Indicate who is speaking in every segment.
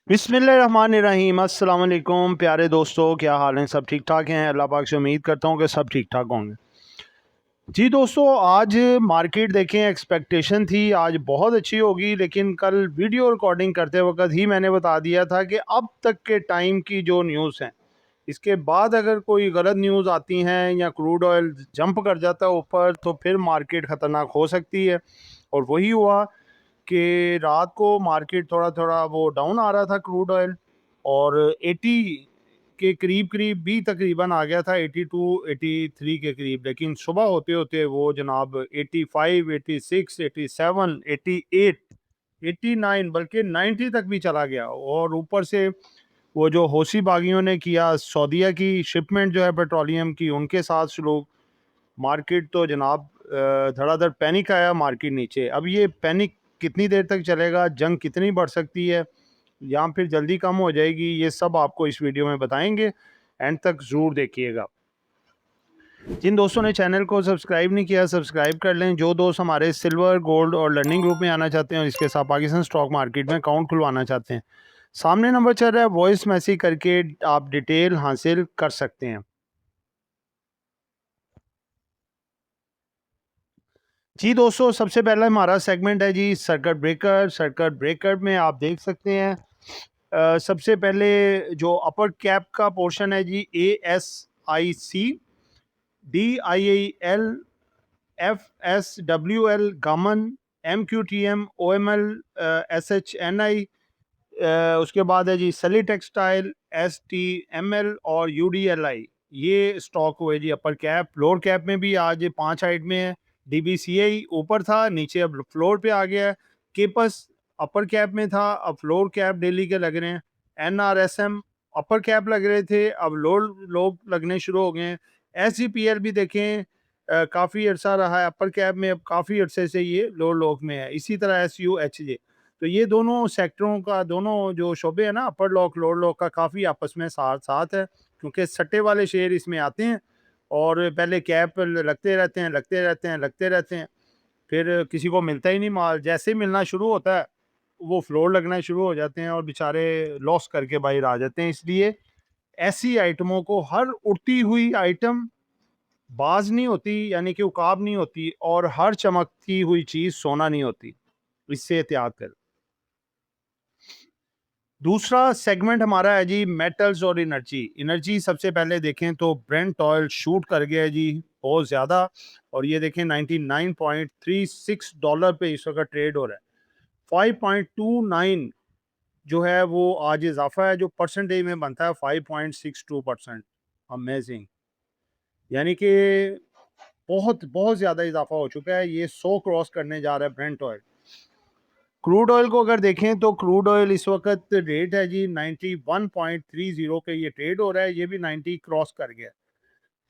Speaker 1: बिस्मिल्लाहिर्रहमानिर्रहीम। अस्सलाम वालेकुम प्यारे दोस्तों, क्या हाल हैं? सब ठीक ठाक हैं? अल्लाह पाक से उम्मीद करता हूँ कि सब ठीक ठाक होंगे। जी दोस्तों, आज मार्केट देखें, एक्सपेक्टेशन थी आज बहुत अच्छी होगी, लेकिन कल वीडियो रिकॉर्डिंग करते वक्त ही मैंने बता दिया था कि अब तक के टाइम की जो न्यूज़ हैं, इसके बाद अगर कोई गलत न्यूज़ आती हैं या क्रूड ऑयल जंप कर जाता है ऊपर, तो फिर मार्केट ख़तरनाक हो सकती है। और वही हुआ कि रात को मार्केट थोड़ा थोड़ा वो डाउन आ रहा था क्रूड ऑयल, और 80 के करीब करीब भी तकरीबन आ गया था, 82 83 के करीब। लेकिन सुबह होते होते वो जनाब 85 86 87 88 89 बल्कि 90 तक भी चला गया। और ऊपर से वो जो हौसी बागियों ने किया, सऊदीया की शिपमेंट जो है पेट्रोलियम की, उनके साथ सलूक, मार्केट तो जनाब धड़ाधड़ पैनिक आया मार्केट नीचे। अब ये पैनिक कितनी देर तक चलेगा, जंग कितनी बढ़ सकती है या फिर जल्दी कम हो जाएगी, ये सब आपको इस वीडियो में बताएंगे। एंड तक ज़रूर देखिएगा। जिन दोस्तों ने चैनल को सब्सक्राइब नहीं किया, सब्सक्राइब कर लें। जो दोस्त हमारे सिल्वर, गोल्ड और लर्निंग ग्रुप में आना चाहते हैं और इसके साथ पाकिस्तान स्टॉक मार्केट में अकाउंट खुलवाना चाहते हैं, सामने नंबर चल रहा है, वॉइस मैसेज करके आप डिटेल हासिल कर सकते हैं। जी दोस्तों, सबसे पहला हमारा सेगमेंट है जी सर्किट ब्रेकर। सर्किट ब्रेकर में आप देख सकते हैं सबसे पहले जो अपर कैप का पोर्शन है जी, ASIC, DIAL, FSWL, गमन, MQTM, OML, SHNI, उसके बाद है जी सली टेक्सटाइल, STML और UDLI। ये स्टॉक हुए जी अपर कैप। फ्लोर कैप में भी आज 5 आइट में है। DBCI ऊपर था, नीचे अब फ्लोर पे आ गया है। केपस अपर कैप में था, अब फ्लोर कैप डेली के लग रहे हैं। NRSM अपर कैप लग रहे थे, अब लोअर लोग लगने शुरू हो गए हैं। SGPL भी देखें, काफ़ी अरसा रहा है अपर कैप में, अब काफ़ी अरसे से ये लोअर लोग में है। इसी तरह SUHJ। तो ये दोनों सेक्टरों का, दोनों जो शोबे हैं ना, अपर लॉक लोअर लॉक का, काफ़ी आपस में साथ साथ है, क्योंकि सट्टे वाले शेयर इसमें आते हैं और पहले कैप लगते रहते हैं, लगते रहते हैं, लगते रहते हैं, फिर किसी को मिलता ही नहीं माल। जैसे ही मिलना शुरू होता है वो फ्लोर लगना शुरू हो जाते हैं और बेचारे लॉस करके बाहर आ जाते हैं। इसलिए ऐसी आइटमों को, हर उड़ती हुई आइटम बाज नहीं होती, यानी कि उकाब नहीं होती, और हर चमकती हुई चीज़ सोना नहीं होती, इससे एहतियात करें। दूसरा सेगमेंट हमारा है जी मेटल्स और एनर्जी। एनर्जी सबसे पहले देखें तो ब्रेंट ऑयल शूट कर गया है जी बहुत ज़्यादा, और ये देखें $99.36 पे इस वक्त ट्रेड हो रहा है। 5.29 जो है वो आज इजाफा है, जो परसेंटेज में बनता है 5.62%। अमेजिंग, यानी कि बहुत बहुत ज़्यादा इजाफा हो चुका है। ये 100 क्रॉस करने जा रहा है ब्रेंट ऑयल। क्रूड ऑयल को अगर देखें तो क्रूड ऑयल इस वक्त रेट है जी 91.30 पे ये ट्रेड हो रहा है। ये भी 90 क्रॉस कर गया।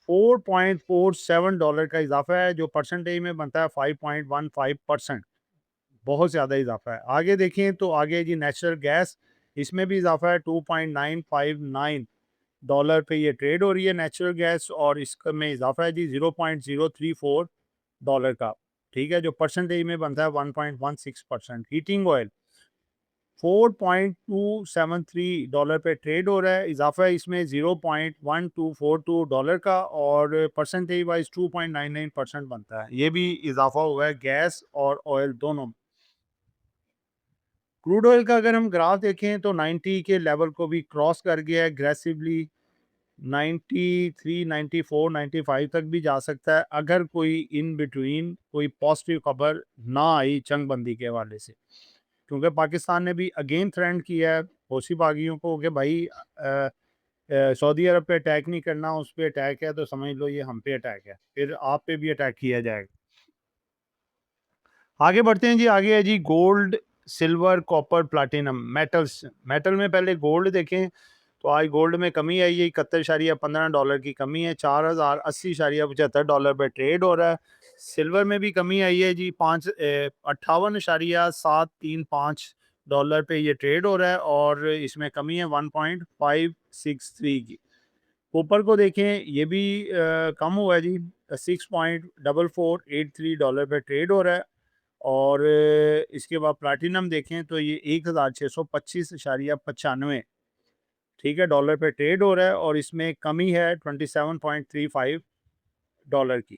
Speaker 1: $4.47 का इजाफा है, जो परसेंटेज में बनता है 5.15%। बहुत ज़्यादा इजाफा है। आगे देखें तो आगे जी नेचुरल गैस, इसमें भी इजाफा है। $2.959 पे ये ट्रेड हो रही है नेचुरल गैस, और इसमें इजाफा है जी $0.034 का। ठीक है, जो परसेंटेज में बनता है 1.16%। हीटिंग ऑयल $4.273 पे ट्रेड हो रहा है, इजाफा है इसमें $0.1242 का, और परसेंटेज वाइज 2.99% बनता है। ये भी इजाफा हुआ है गैस और ऑयल दोनों में। क्रूड ऑयल का अगर हम ग्राफ देखें तो 90 के लेवल को भी क्रॉस कर गया है एग्रेसिवली। 93, 94, 95 तक भी जा सकता है, अगर कोई इन बिटवीन कोई पॉजिटिव खबर ना आई जंग बंदी के हवाले से। क्योंकि पाकिस्तान ने भी अगेन थ्रेटन किया है हौसी बागियों को कि भाई सऊदी अरब पे अटैक नहीं करना, उस पर अटैक है तो समझ लो ये हम पे अटैक है, फिर आप पे भी अटैक किया जाएगा। आगे बढ़ते हैं जी। आगे है जी gold, silver, copper, platinum metals. Metal में पहले गोल्ड देखें तो आज गोल्ड में कमी आई है, $71.15 की कमी है। $4080.75 पे ट्रेड हो रहा है। सिल्वर में भी कमी आई है जी, 58.735 पे ये ट्रेड हो रहा है, और इसमें कमी है 1.563 की। कॉपर को देखें, ये भी कम हुआ है जी, $6.4483 पे ट्रेड हो रहा है, और इसके बाद प्लैटिनम देखें तो ये 1625.95, ठीक है, डॉलर पे ट्रेड हो रहा है और इसमें कमी है $27.35 की।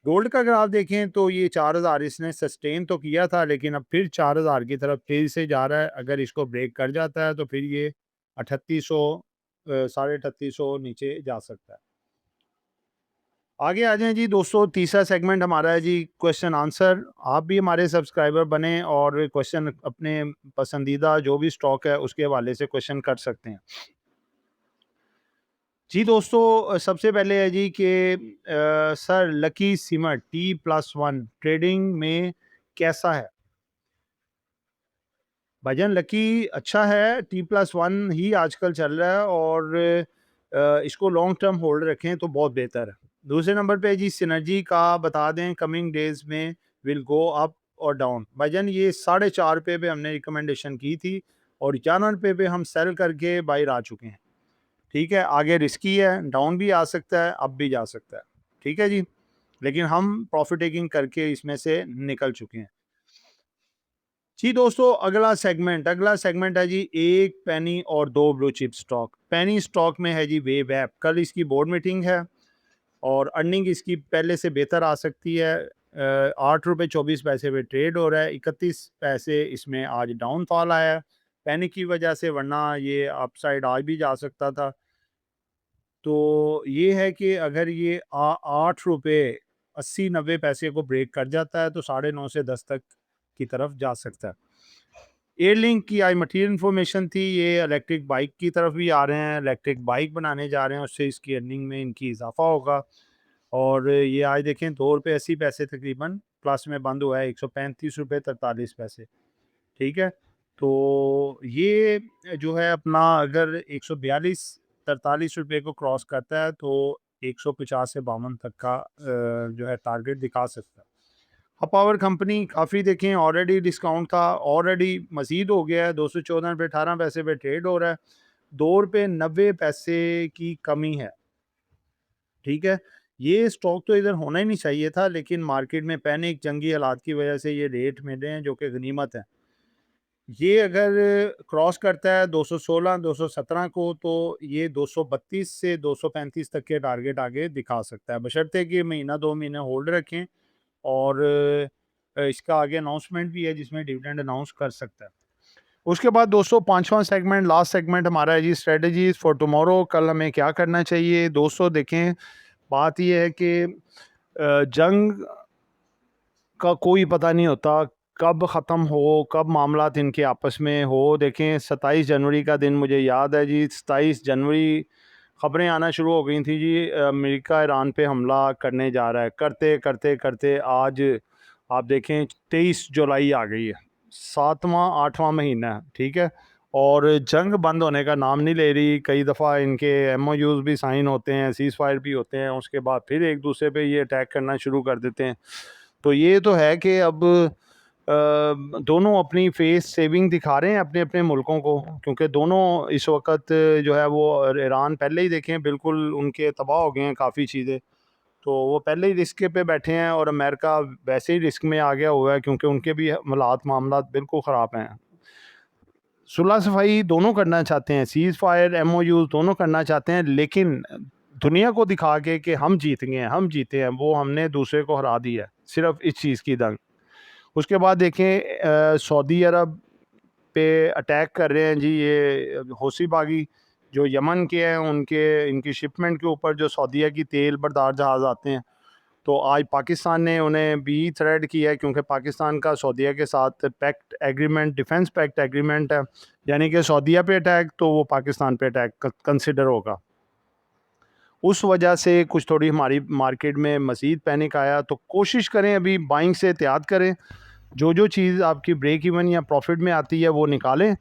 Speaker 1: गोल्ड का अगर आप देखें तो ये 4000 इसने सस्टेन तो किया था, लेकिन अब फिर 4000 की तरफ तेजी से जा रहा है। अगर इसको ब्रेक कर जाता है तो फिर ये 3800 साढ़े 3800 नीचे जा सकता है। आगे आ जाएं जी दोस्तों, तीसरा सेगमेंट हमारा है जी क्वेश्चन आंसर। आप भी हमारे सब्सक्राइबर बने और क्वेश्चन अपने पसंदीदा जो भी स्टॉक है उसके हवाले से क्वेश्चन कर सकते हैं। जी दोस्तों, सबसे पहले है जी कि sir lucky cement T+1 trading में कैसा है? भाईजान लकी अच्छा है, T+1 ही आजकल चल रहा है और इसको लॉन्ग टर्म होल्ड रखें तो बहुत बेहतर है। दूसरे नंबर पे जी सिनर्जी का बता दें कमिंग डेज में विल गो अप और डाउन। भाईजान ये 4.5 पे हमने रिकमेंडेशन की थी और 11 पे हम सेल करके बाहर आ चुके हैं। ठीक है, आगे रिस्की है, डाउन भी आ सकता है, अप भी जा सकता है। ठीक है जी, लेकिन हम प्रॉफिट टेकिंग करके इसमें से निकल चुके हैं। जी दोस्तों, अगला सेगमेंट है जी एक पेनी और दो blue chip stock. Penny stock में है जी वेव ऐप, कल इसकी बोर्ड मीटिंग है और अर्निंग इसकी पहले से बेहतर आ सकती है। 8 रुपये 24 पैसे पे ट्रेड हो रहा है, 31 पैसे इसमें आज डाउनफॉल आया है पेनी की वजह से, वरना ये अपसाइड आज भी जा सकता था। तो ये है कि अगर ये 8 रुपये 80-90 पैसे को ब्रेक कर जाता है तो 9.5 से 10 तक की तरफ जा सकता है। एयरलिंक की आज मटीरियल इन्फॉर्मेशन थी, ये इलेक्ट्रिक बाइक की तरफ भी आ रहे हैं, इलेक्ट्रिक बाइक बनाने जा रहे हैं, उससे इसकी अर्निंग में इनकी इजाफा होगा। और ये आज देखें 2 रुपये 80 पैसे तकरीबन प्लस में बंद हुआ है, 135 रुपये 43 पैसे। ठीक है, तो ये जो है अपना अगर 142-43 रुपये को क्रॉस करता है तो 150 से 52 तक का जो है टारगेट दिखा सकता है। पावर कंपनी काफ़ी देखें ऑलरेडी डिस्काउंट था, ऑलरेडी मज़ीद हो गया है, 214 रुपये 18 पैसे पे ट्रेड हो रहा है, 2 रुपये 90 पैसे की कमी है। ठीक है, ये स्टॉक तो इधर होना ही नहीं चाहिए था, लेकिन मार्केट में पैनिक जंगी हालात की वजह से ये रेट मिले हैं जो कि गनीमत है। ये अगर क्रॉस करता है 216 217 को तो ये 232 से 235 तक के टारगेट आगे दिखा सकता है, बशर्ते कि महीना 2 महीने होल्ड रखें और इसका आगे अनाउंसमेंट भी है जिसमें डिविडेंड अनाउंस कर सकता है। उसके बाद दोस्तों पांचवा सेगमेंट लास्ट सेगमेंट हमारा है जी स्ट्रेटजीज फॉर टुमारो। कल हमें क्या करना चाहिए दोस्तों? देखें, बात यह है कि जंग का कोई पता नहीं होता कब ख़त्म हो, कब मामलात इनके आपस में हो। देखें 27 जनवरी का दिन मुझे याद है जी, 27 जनवरी ख़बरें आना शुरू हो गई थी जी, अमेरिका ईरान पे हमला करने जा रहा है। करते करते करते आज आप देखें 23 जुलाई आ गई है, 7वां 8वां महीना है। ठीक है, और जंग बंद होने का नाम नहीं ले रही। कई दफ़ा इनके MOUs भी साइन होते हैं, सीज़ फायर भी होते हैं, उसके बाद फिर एक दूसरे पे ये अटैक करना शुरू कर देते हैं। तो ये तो है कि अब दोनों अपनी फेस सेविंग दिखा रहे हैं अपने अपने मुल्कों को, क्योंकि दोनों इस वक्त जो है वो ईरान पहले ही देखें बिल्कुल उनके तबाह हो गए हैं काफ़ी चीज़ें, तो वो पहले ही रिस्क पे बैठे हैं और अमेरिका वैसे ही रिस्क में आ गया हुआ है क्योंकि उनके भी मामलात बिल्कुल ख़राब हैं। सुलह सफाई दोनों करना चाहते हैं, सीज़ फायर MOUs दोनों करना चाहते हैं, लेकिन दुनिया को दिखा के कि हम जीत गए हैं, हम जीते हैं, वो हमने दूसरे को हरा दिया है सिर्फ इस चीज़ की दंग। उसके बाद देखें सऊदी अरब पे अटैक कर रहे हैं जी ये हौसी बागी जो यमन के हैं, उनके इनकी शिपमेंट के ऊपर जो सऊदीया की तेल बरदार जहाज़ आते हैं, तो आज पाकिस्तान ने उन्हें भी थ्रेड किया है क्योंकि पाकिस्तान का सऊदीया के साथ pact agreement, defence pact agreement है, यानी कि सऊदीया पे अटैक तो वो पाकिस्तान पे अटैक कंसिडर होगा। उस वजह से कुछ थोड़ी हमारी मार्केट में मज़ीद पैनिक आया। तो कोशिश करें अभी बाइंग से एहतियात करें, जो चीज़ आपकी ब्रेक इवन या प्रॉफिट में आती है वो निकालें,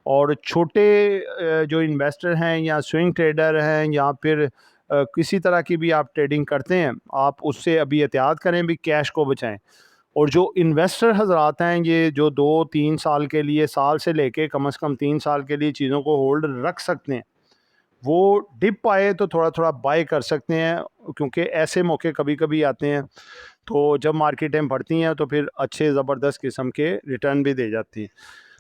Speaker 1: और छोटे जो इन्वेस्टर हैं या स्विंग ट्रेडर हैं या फिर किसी तरह की भी आप ट्रेडिंग करते हैं, आप उससे अभी एहतियात करें, भी कैश को बचाएं। और जो इन्वेस्टर हजरात हैं ये जो 2-3 साल के लिए, साल से लेके कम से कम 3 साल के लिए चीज़ों को होल्ड रख सकते हैं, वो डिप आए तो थोड़ा थोड़ा बाय कर सकते हैं, क्योंकि ऐसे मौके कभी कभी आते हैं तो जब मार्केटें बढ़ती हैं तो फिर अच्छे ज़बरदस्त किस्म के रिटर्न भी दे जाती हैं।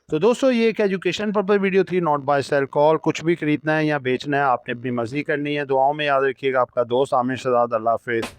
Speaker 1: तो दोस्तों ये एक एजुकेशन पर्पज़ वीडियो थी, नॉट बाय सेल कॉल। कुछ भी खरीदना है या बेचना है आपने अपनी मर्ज़ी करनी है। दुआओं में याद रखिएगा। आपका दोस्त आमिर शहजाद। अल्लाह हाफ़िज़।